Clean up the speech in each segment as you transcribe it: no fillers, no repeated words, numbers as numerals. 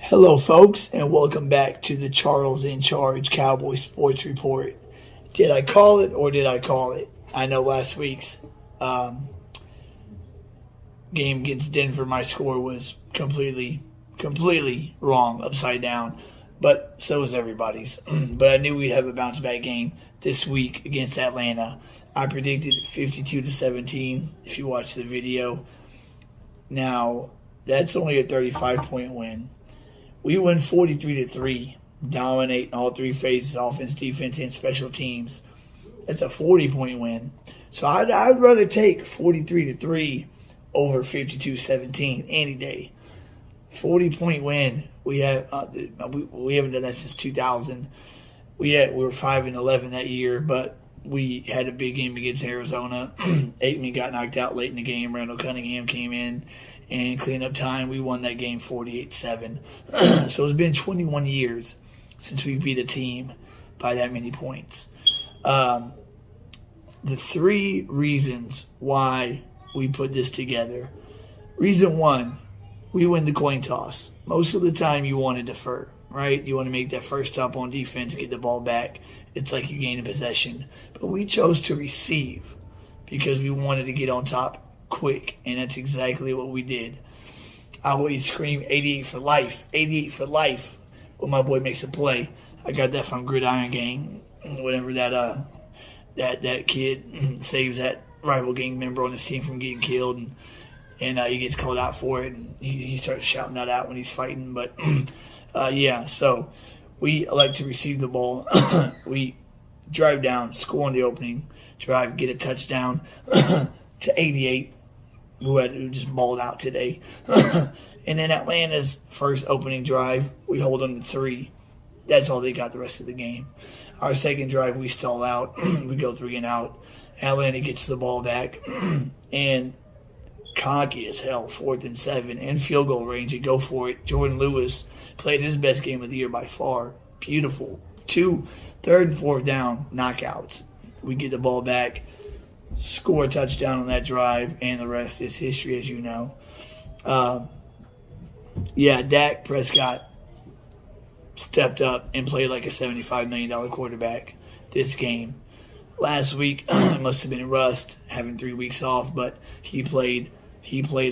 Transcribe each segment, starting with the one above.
Hello, folks, and welcome back to the Charles in Charge Cowboys Sports Report. Did I call it or did I call it? I know last week's game against Denver, my score was completely wrong, upside down, but so was everybody's. But I knew we'd have a bounce back game this week against Atlanta. I predicted 52-17 if you watch the video. Now, that's only a 35-point win. We win 43-3, dominate in all three phases: offense, defense, and special teams. That's a 40-point win. So I'd rather take 43-3 over 52-17 any day. 40-point win. We haven't done that since 2000. We were 5-11 that year, but we had a big game against Arizona. Aikman got knocked out late in the game. Randall Cunningham came in and cleanup time. We won that game 48-7. So it's been 21 years since we beat a team by that many points. The three reasons why we put this together. Reason one, we win the coin toss. Most of the time you want to defer, right? You want to make that first stop on defense, get the ball back. It's like you gain a possession. But we chose to receive because we wanted to get on top quick, and that's exactly what we did. I always scream 88 for life, 88 for life when my boy makes a play. I got that from Gridiron Gang. Whenever that kid saves that rival gang member on his team from getting killed, and he gets called out for it, and he starts shouting that out when he's fighting. But so we like to receive the ball. We drive down, score on the opening drive, get a touchdown to 88. Who just balled out today. And then Atlanta's first opening drive, we hold them to 3. That's all they got the rest of the game. Our second drive, we stall out. We go 3 and out. Atlanta gets the ball back. And cocky as hell, 4th and 7, in field goal range, and go for it. Jordan Lewis played his best game of the year by far. Beautiful. 2 third and 4th down knockouts. We get the ball back, score a touchdown on that drive, and the rest is history, as you know. Dak Prescott stepped up and played like a $75 million quarterback this game. Last week, it must have been rust, having 3 weeks off, but he played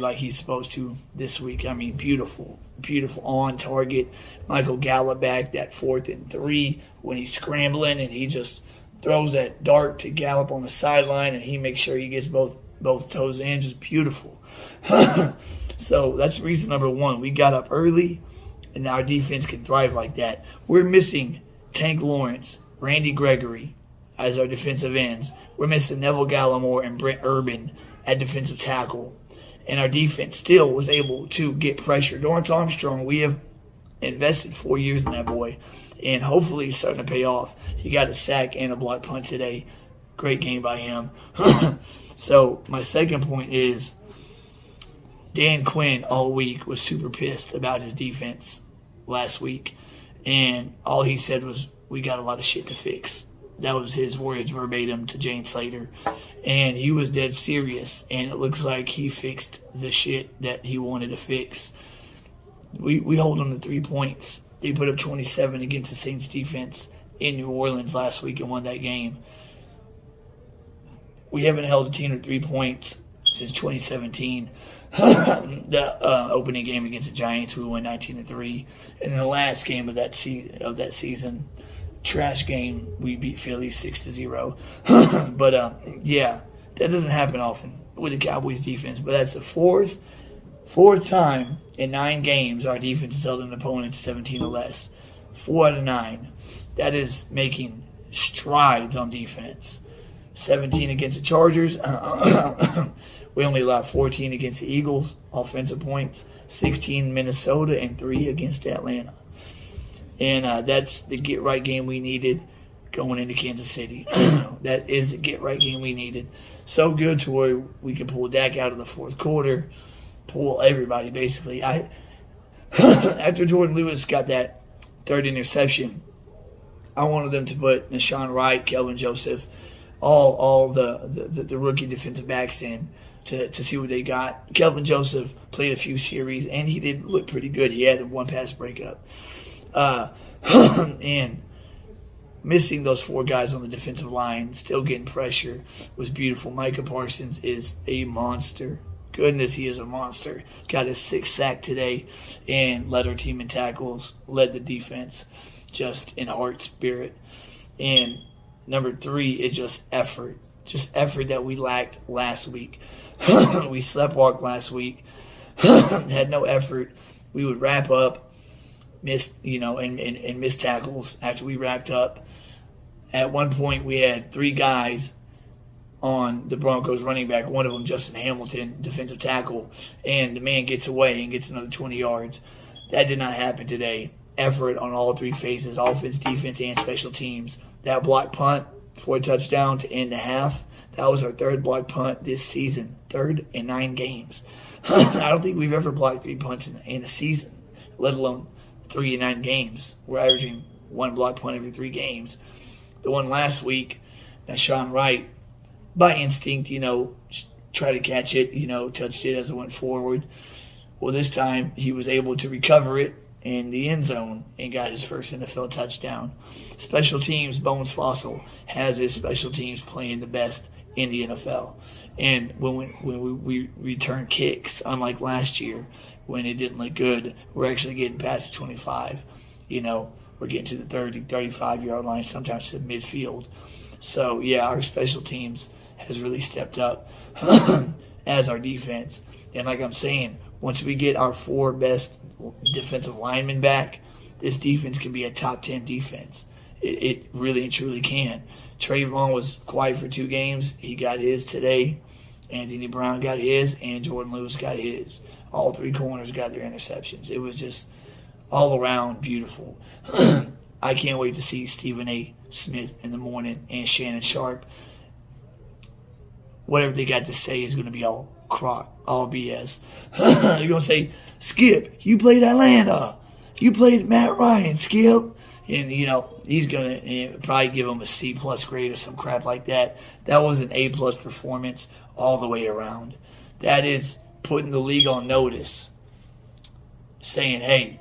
like he's supposed to this week. I mean, beautiful on target. Michael Gallup back, that 4th and 3 when he's scrambling, and he just throws that dart to Gallup on the sideline, and he makes sure he gets both toes in. Just beautiful. So that's reason number one. We got up early, and our defense can thrive like that. We're missing Tank Lawrence, Randy Gregory as our defensive ends. We're missing Neville Gallimore and Brent Urban at defensive tackle. And our defense still was able to get pressure. Dorrance Armstrong, we have invested 4 years in that boy, and hopefully he's starting to pay off. He got a sack and a block punt today. Great game by him. So my second point is Dan Quinn all week was super pissed about his defense last week, and all he said was, we got a lot of shit to fix. That was his words verbatim to Jane Slater. And he was dead serious, and it looks like he fixed the shit that he wanted to fix. We hold them to 3 points. They put up 27 against the Saints defense in New Orleans last week and won that game. We haven't held a team to 3 points since 2017. The opening game against the Giants, we won 19-3. And the last game of that season, trash game, we beat Philly 6-0. But that doesn't happen often with the Cowboys defense. But that's the fourth time in 9 games our defense has held an opponent 17 or less. 4 out of 9. That is making strides on defense. 17 against the Chargers. We only allowed 14 against the Eagles, offensive points. 16 in Minnesota, and 3 against Atlanta. And that's the get-right game we needed going into Kansas City. That is the get-right game we needed. So good to where we could pull Dak out of the fourth quarter, pull everybody, basically. After Jordan Lewis got that third interception, I wanted them to put Nashawn Wright, Kelvin Joseph, all the rookie defensive backs in. to see what they got. Kelvin Joseph played a few series, and he did look pretty good. He had one pass breakup. And missing those 4 guys on the defensive line, still getting pressure, was beautiful. Micah Parsons is a monster. Goodness, he is a monster. Got his 6th sack today and led our team in tackles, led the defense just in heart, spirit. And number 3 is just effort. Just effort that we lacked last week. We sleptwalked last week, had no effort. We would wrap up, miss, and miss tackles after we wrapped up. At one point, we had 3 guys on the Broncos running back, one of them Justin Hamilton, defensive tackle, and the man gets away and gets another 20 yards. That did not happen today. Effort on all 3 phases, offense, defense, and special teams. That block punt for a touchdown to end the half, that was our 3rd block punt this season, 3rd in 9 games. I don't think we've ever blocked 3 punts in a season, let alone 3 in 9 games. We're averaging 1 block punt every 3 games. The one last week, Sean Wright, by instinct, try to catch it, touched it as it went forward. Well, this time he was able to recover it in the end zone and got his first NFL touchdown. Special teams, Bones Fossil has his special teams playing the best in the NFL. And when we return kicks, unlike last year when it didn't look good, we're actually getting past the 25. We're getting to the 30, 35-yard line, sometimes to midfield. So, yeah, our special teams has really stepped up as our defense. And like I'm saying, once we get our 4 best defensive linemen back, this defense can be a top 10 defense. It really and truly can. Trayvon was quiet for 2 games. He got his today. Anthony Brown got his, and Jordan Lewis got his. All 3 corners got their interceptions. It was just all around beautiful. I can't wait to see Stephen A. Smith in the morning and Shannon Sharp. Whatever they got to say is going to be all crock, all BS. They're going to say, Skip, you played Atlanta. You played Matt Ryan, Skip. And, he's going to probably give him a C+ grade or some crap like that. That was an A+ performance all the way around. That is putting the league on notice. Saying, hey,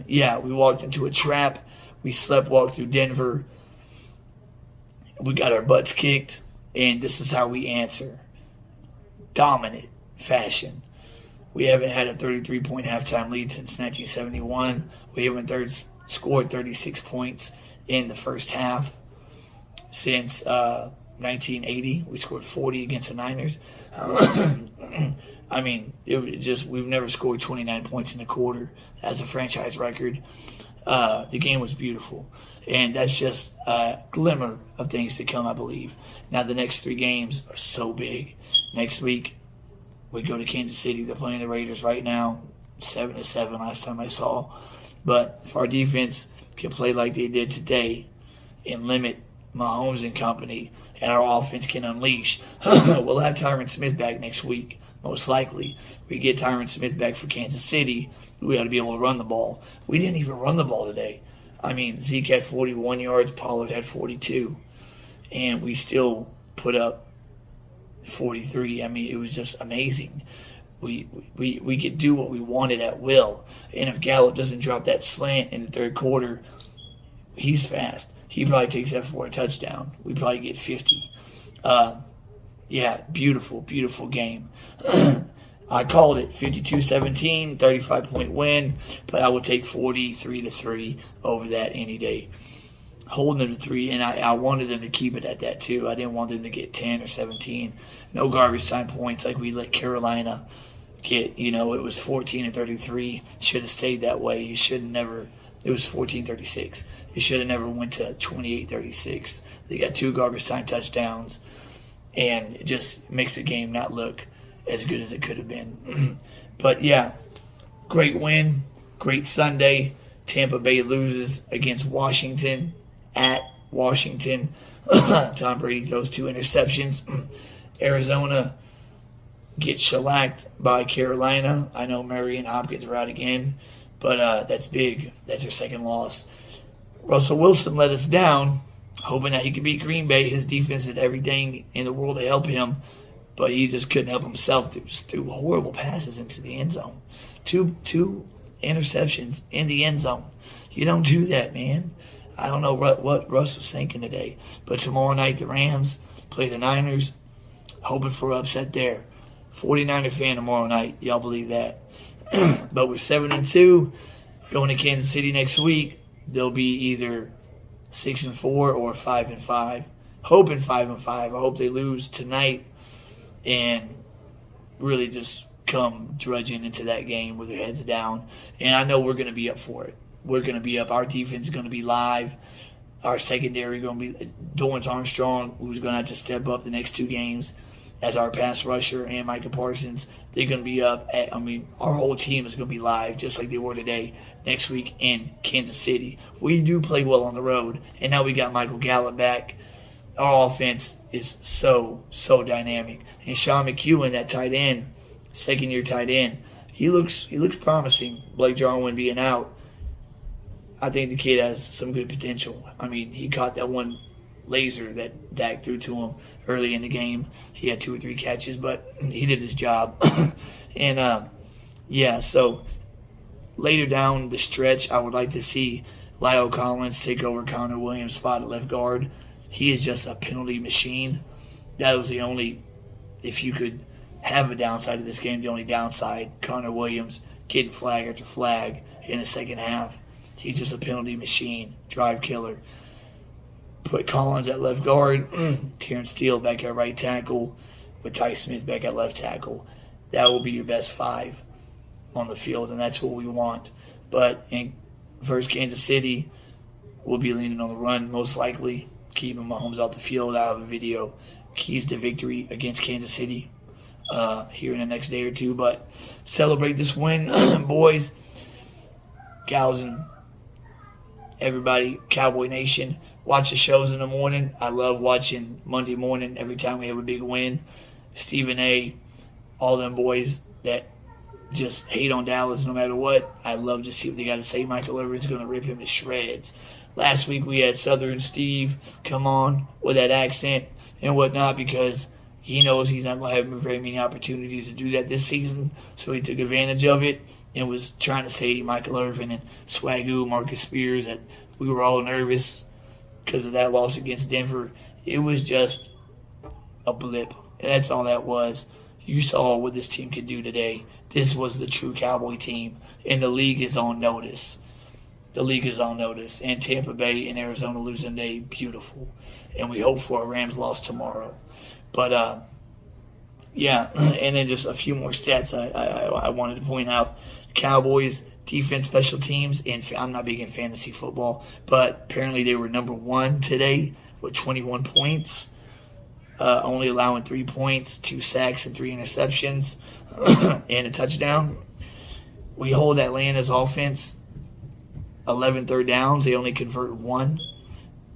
yeah, we walked into a trap. We sleptwalked through Denver. We got our butts kicked. And this is how we answer. Dominant fashion. We haven't had a 33-point halftime lead since 1971. We haven't scored 36 points in the first half since 1980. We scored 40 against the Niners. I mean, we've never scored 29 points in a quarter as a franchise record. The game was beautiful. And that's just a glimmer of things to come, I believe. Now, the next 3 games are so big. Next week, we go to Kansas City. They're playing the Raiders right now, 7-7 last time I saw. But if our defense can play like they did today and limit Mahomes and company, and our offense can unleash, we'll have Tyron Smith back next week, most likely. We get Tyron Smith back for Kansas City, we ought to be able to run the ball. We didn't even run the ball today. I mean, Zeke had 41 yards, Pollard had 42, and we still put up 43. I mean, it was just amazing. We could do what we wanted at will. And if Gallup doesn't drop that slant in the 3rd quarter, he's fast. He probably takes that for a touchdown. We probably get 50. Yeah, beautiful, beautiful game. I called it 52-17, 35-point win, but I would take 43-3 over that any day. Holding them to 3, and I wanted them to keep it at that too. I didn't want them to get 10 or 17. No garbage time points like we let Carolina get. It was 14-33. Should have stayed that way. You should have never. It was 14-36. It should have never went to 28-36. They got 2 garbage time touchdowns, and it just makes the game not look as good as it could have been. But yeah, great win, great Sunday. Tampa Bay loses against Washington at Washington. Tom Brady throws 2 interceptions. Arizona gets shellacked by Carolina. I know Murray and Hopkins are out again, but that's big. That's their 2nd loss. Russell Wilson let us down, hoping that he could beat Green Bay. His defense did everything in the world to help him. but he just couldn't help himself. Just threw horrible passes into the end zone. Two interceptions in the end zone. You don't do that, man. I don't know what Russ was thinking today. But tomorrow night, the Rams play the Niners. Hoping for an upset there. 49er fan tomorrow night. Y'all believe that? But we're 7-2. Going to Kansas City next week. They'll be either 6-4 or 5-5. Hoping 5-5. I hope they lose tonight and really just come drudging into that game with their heads down. And I know we're going to be up for it. We're going to be up. Our defense is going to be live. Our secondary going to be Dorrance Armstrong, who's going to have to step up the next two games as our pass rusher, and Micah Parsons. They're going to be up. Our whole team is going to be live just like they were today, next week in Kansas City. We do play well on the road, and now we got Michael Gallup back. Our offense is so dynamic. And Sean McEwen, that tight end, second-year tight end, he looks promising. Blake Jarwin being out, I think the kid has some good potential. He caught that one laser that Dak threw to him early in the game. He had 2 or 3 catches, but he did his job. And, so later down the stretch, I would like to see Lyle Collins take over Connor Williams' spot at left guard. He is just a penalty machine. That was the only, if you could have a downside of this game, the only downside, Connor Williams getting flag after flag in the second half. He's just a penalty machine, drive killer. Put Collins at left guard, Terrence Steele back at right tackle, with Ty Smith back at left tackle. That will be your best 5 on the field, and that's what we want. But in versus Kansas City, we'll be leaning on the run most likely, keeping Mahomes out the field. I have a video, keys to victory against Kansas City here in the next day or two. But celebrate this win, boys, gals, and everybody, Cowboy Nation. Watch the shows in the morning. I love watching Monday morning every time we have a big win. Stephen A., all them boys that just hate on Dallas no matter what. I love to see what they got to say. Michael Irvin's going to rip him to shreds. Last week we had Southern Steve come on with that accent and whatnot because he knows he's not going to have very many opportunities to do that this season. So he took advantage of it and was trying to say Michael Irvin and Swagoo, Marcus Spears, that we were all nervous because of that loss against Denver. It was just a blip. That's all that was. You saw what this team could do today. This was the true Cowboy team, and the league is on notice. The league is on notice. And Tampa Bay and Arizona losing today, beautiful. And we hope for a Rams loss tomorrow. But, and then just a few more stats I wanted to point out. Cowboys, defense, special teams, and I'm not big in fantasy football, but apparently they were number 1 today with 21 points, only allowing 3 points, 2 sacks, and 3 interceptions, and a touchdown. We hold Atlanta's offense 11 third downs. They only convert 1.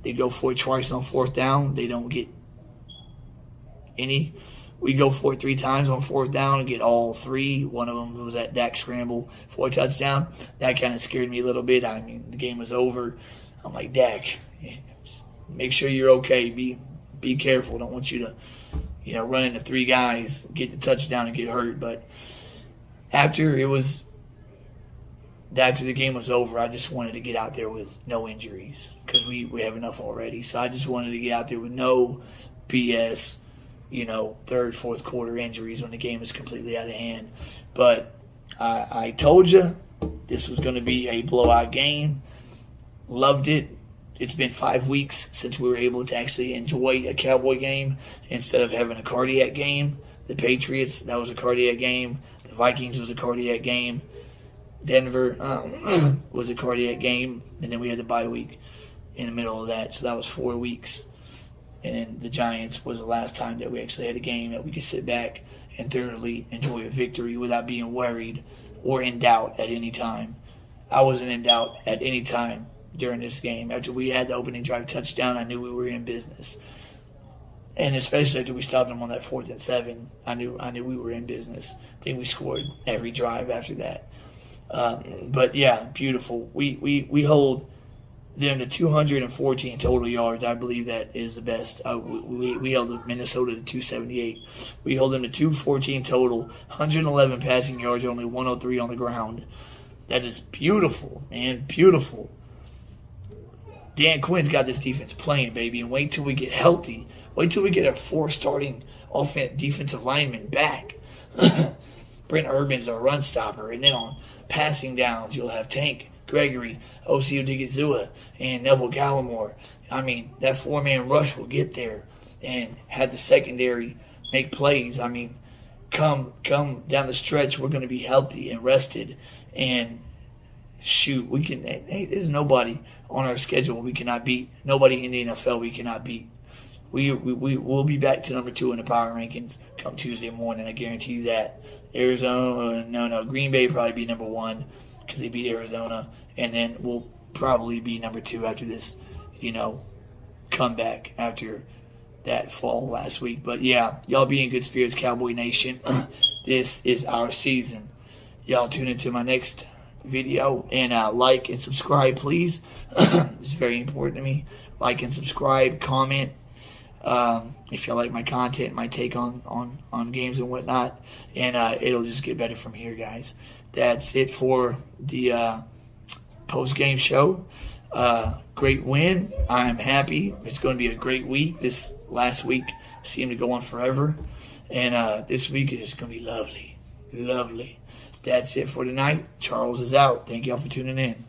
They go for it twice on 4th down. They don't get any. We go for it 3 times on 4th down and get all 3. One of them was that Dak scramble for a touchdown. That kind of scared me a little bit. The game was over. I'm like, Dak, make sure you're okay. Be careful. Don't want you to, run into 3 guys, get the touchdown, and get hurt. But after the game was over, I just wanted to get out there with no injuries because we have enough already. So I just wanted to get out there with no BS, third, fourth quarter injuries when the game is completely out of hand. But I told you this was going to be a blowout game. Loved it. It's been 5 weeks since we were able to actually enjoy a Cowboy game instead of having a cardiac game. The Patriots, that was a cardiac game. The Vikings was a cardiac game. Denver was a cardiac game. And then we had the bye week in the middle of that. So that was 4 weeks. And the Giants was the last time that we actually had a game that we could sit back and thoroughly enjoy a victory without being worried or in doubt at any time. I wasn't in doubt at any time during this game. After we had the opening drive touchdown, I knew we were in business. And especially after we stopped them on that 4th and 7, I knew we were in business. I think we scored every drive after that. But yeah, beautiful. We hold them to 214 total yards. I believe that is the best. We held Minnesota to 278. We held them to 214 total, 111 passing yards, only 103 on the ground. That is beautiful, man, beautiful. Dan Quinn's got this defense playing, baby, and wait till we get healthy. Wait till we get our 4 starting defensive linemen back. Brent Urban's our run stopper, and then on passing downs, you'll have Tank, Gregory, Osio Digizua, and Neville Gallimore. I mean, that 4-man rush will get there and have the secondary make plays. I mean, come down the stretch, we're going to be healthy and rested. And shoot, we can. Hey, there's nobody on our schedule we cannot beat. Nobody in the NFL we cannot beat. We'll be back to number 2 in the power rankings come Tuesday morning. I guarantee you that. Green Bay will probably be number 1 because they beat Arizona, and then we'll probably be number 2 after this, comeback after that fall last week. But yeah, y'all be in good spirits, Cowboy Nation. This is our season. Y'all tune into my next video and like and subscribe, please. It's very important to me. Like and subscribe, comment. If y'all like my content, my take on games and whatnot, and it'll just get better from here, guys. That's it for the post-game show. Great win. I'm happy. It's going to be a great week. This last week seemed to go on forever, and this week is just going to be lovely. Lovely. That's it for tonight. Charles is out. Thank y'all for tuning in.